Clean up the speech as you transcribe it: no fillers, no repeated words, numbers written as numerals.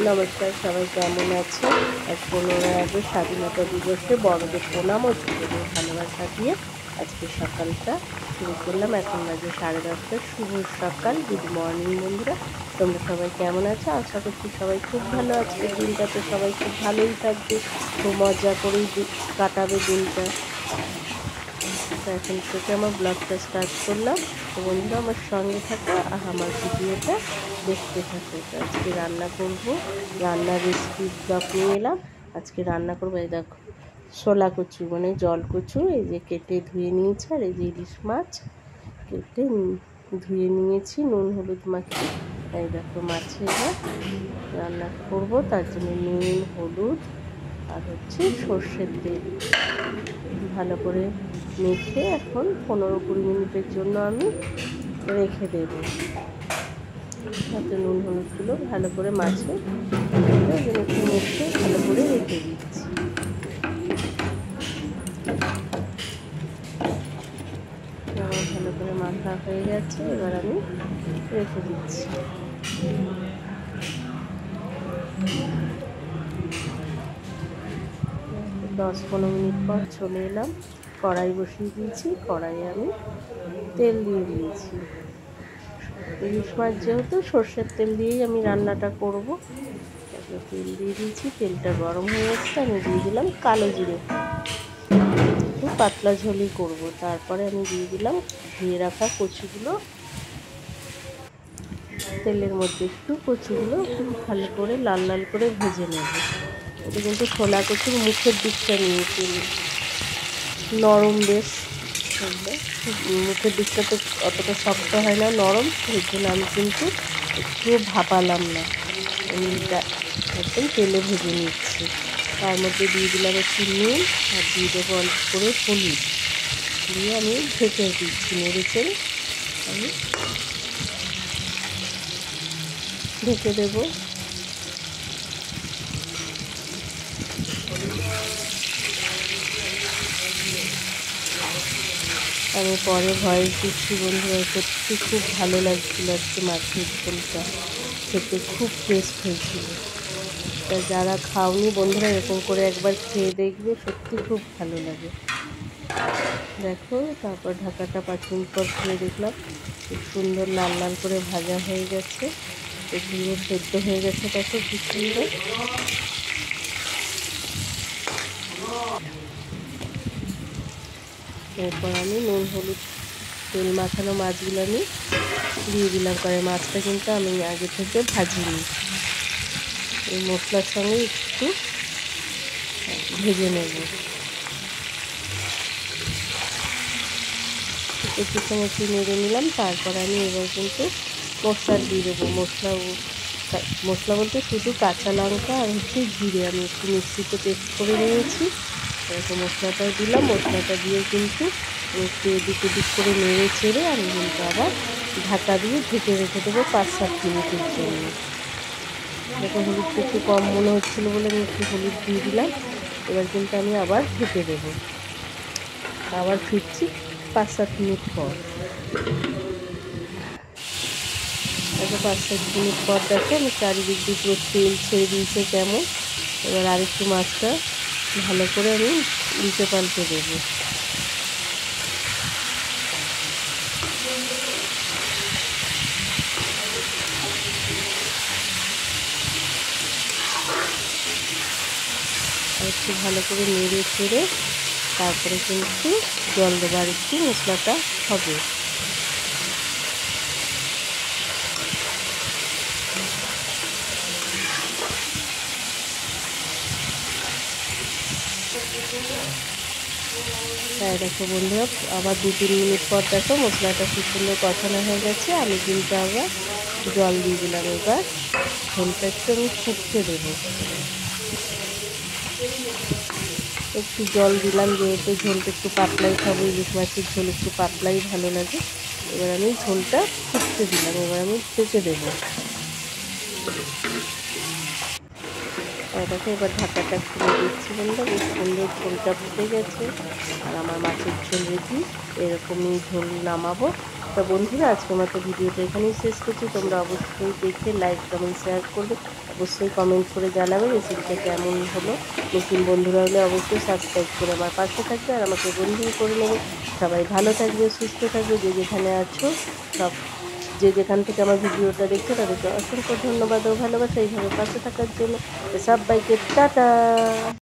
নমস্কার, সবাই কেমন আছে? আজ 15ই আগস্ট স্বাধীনতা দিবসে বড়দের প্রণাম ও ছোটদের ভালোবাসা দিয়ে আজকে সকালটা শুরু করলাম। এখন বাজে 10:30। শুভ সকাল, গুড মর্নিং বন্ধুরা। তোমরা সবাই কেমন আছো? আশা করছি সবাই খুব ভালো। আজকের দিনটা তো সবাই খুব ভালোই থাকবে, খুব মজা করেই কাটাবে দিনটা। তো এখন থেকে আমার ব্লগটা স্টার্ট করলাম। তো বন্ধুরা আমার সঙ্গে থাকো আর আমার ভিডিওটা দেখতে থাকো। তো আজকে রান্না করব, রান্নার রেসিপি ব্লগ নিয়ে এলাম। আজকে রান্না করবো, এই দেখো শোলা কচু মানে জল কচু, এই যে কেটে ধুয়ে নিয়েছি। আর এই যে ইলিশ মাছ কেটে ধুয়ে নিয়েছি, নুন হলুদ মাখিয়ে। এই দেখো মাছের রান্না করব, তার জন্য নুন হলুদ আর হচ্ছে সর্ষের তেল ভালো করে মেখে এখন 15-20 মিনিটের জন্য আমি রেখে দেব। তাতে নুন হলুদগুলো ভালো করে মাছে একটু মেখে ভালো করে রেখে দিচ্ছি। আমার ভালো করে মাখা হয়ে গেছে, এবার আমি রেখে দিচ্ছি। 10-15 মিনিট পর চলে এলাম, কড়াই বসিয়ে দিয়েছি। কড়াইয়ে আমি তেল দিয়ে দিয়েছি। ইলিশ মাছ যেহেতু সর্ষের তেল দিয়েই আমি রান্নাটা করব। তেল দিয়ে দিয়েছি, তেলটা গরম হয়ে এসছে। আমি দিয়ে দিলাম কালো জিরে, একটু পাতলা ঝোলই করব। তারপরে আমি দিয়ে দিলাম ধুয়ে রাখা কচুগুলো তেলের মধ্যে। একটু কচুগুলো ভালো করে লাল লাল করে ভেজে নেব। এটা কিন্তু শোলা কচুর মুখের দিকটা নিয়েছি, নরম বেশ, মুখের দিকটা তো অতটা শক্ত হয় না, নরম। সেই জন্য আমি কিন্তু একটু ভাপালাম না, একদম তেলে ভেজে নিচ্ছি। তার মধ্যে দিয়ে দিলাম একটু নুন আর দিয়ে দেবো অল্প করে হলুদ, দিয়ে আমি ঢেকে দিচ্ছি। নেড়ে চেড়ে আমি ঢেকে দেবো। আমি পরে ভয়েস দিচ্ছি বন্ধুরা, সত্যি খুব ভালো লাগছিল। আজকে মাছের ঝোলটা খেতে খুব টেস্ট হয়েছিল। তা যারা খাওনি বন্ধুরা এরকম করে একবার খেয়ে দেখবে, সত্যি খুব ভালো লাগে। দেখো তারপর ঢাকাটা 5 মিনিট পর খুলে দেখলাম খুব সুন্দর লাল লাল করে ভাজা হয়ে গেছে, এগুলো সেদ্ধ হয়ে গেছে। দেখো কি সুন্দর। এরপর আমি নুন হলুদ তেল মাখানো মাছগুলো আমি দিয়ে দিলাম। করে মাছটা কিন্তু আমি আগে থেকে ভাজিনি, এই মশলার সঙ্গে একটু ভেজে নেব। একটু সময় একটু নেড়ে নিলাম। তারপর আমি এবার কিন্তু মশলা দিয়ে দেবো। মশলা বলতে শুধু কাঁচা লঙ্কা আর হচ্ছে জিরে আমি একটু মিক্সিতে পেস্ট করে নিয়েছি। এরকম মশলাটা দিলাম। মশলাটা দিয়ে কিন্তু একটু এদিক ওদিক করে নেড়ে চেড়ে আমি কিন্তু আবার ঢাকা দিয়ে ঢেকে রেখে দেবো 5-7 মিনিটের জন্য। দেখো হলুদটা একটু কম মনে হচ্ছিলো বলে আমি একটু হলুদ দিয়ে দিলাম। এবার কিন্তু আমি আবার ঢেকে দেবো। আবার ফিরছি 5-7 মিনিট পর। দেখো 5-7 মিনিট পর দেখো আমি চারিদিক দিয়ে পুরো তেল ছেড়ে দিয়েছে কেমন। এবার আরেকটু মাছটা ভালো করে আমি উল্টে পাল্টে দেবো। আর একটু ভালো করে নেড়ে চেড়ে তারপরে কিন্তু জল দেবার, একটু মশলাটা হবে। তাই দেখো বন্ধুরা আবার 2-3 মিনিট পর দেখো মশলাটা খুব সুন্দর কষানো হয়ে গেছে। আমি কিন্তু আবার জল দিয়ে দিলাম। এবার ঝোলটা একটু আমি ফুটতে দেবো। একটু জল দিলাম, যেহেতু ঝোলটা একটু পাতলাই খাবো, ইলিশ মাছের ঝোল একটু পাতলাই ভালো লাগে। এবার আমি ঝোলটা ফুটতে দিলাম। এবার আমি ঢেকে দেবো। দেখো এবার ঢাকাটা খুলে দিচ্ছি বন্ধুরা। বেশ সুন্দর ঝোলটা ফুটে গেছে আর আমার মাছের ঝোল রেডি। এরকমই ঝোল নামাবো। তা বন্ধুরা, আজকের মতো ভিডিওটা এখানেই শেষ করছি। তোমরা অবশ্যই দেখে লাইক কমেন্ট শেয়ার করবে, অবশ্যই কমেন্ট করে জানাবে রেসিপিটা কেমন হলো। নতুন বন্ধুরা হলে অবশ্যই সাবস্ক্রাইব করে আমার পাশে থাকবে আর আমাকে বন্ধু করে নেবে। সবাই ভালো থাকবে, সুস্থ থাকবে, যে যেখানে আছো সব, যে যেখান থেকে আমার ভিডিওটা দেখছো তাদেরকে অসংখ্য ধন্যবাদ ও ভালোবাসা এইভাবে পাশে থাকার জন্য। সবাইকে টাটা।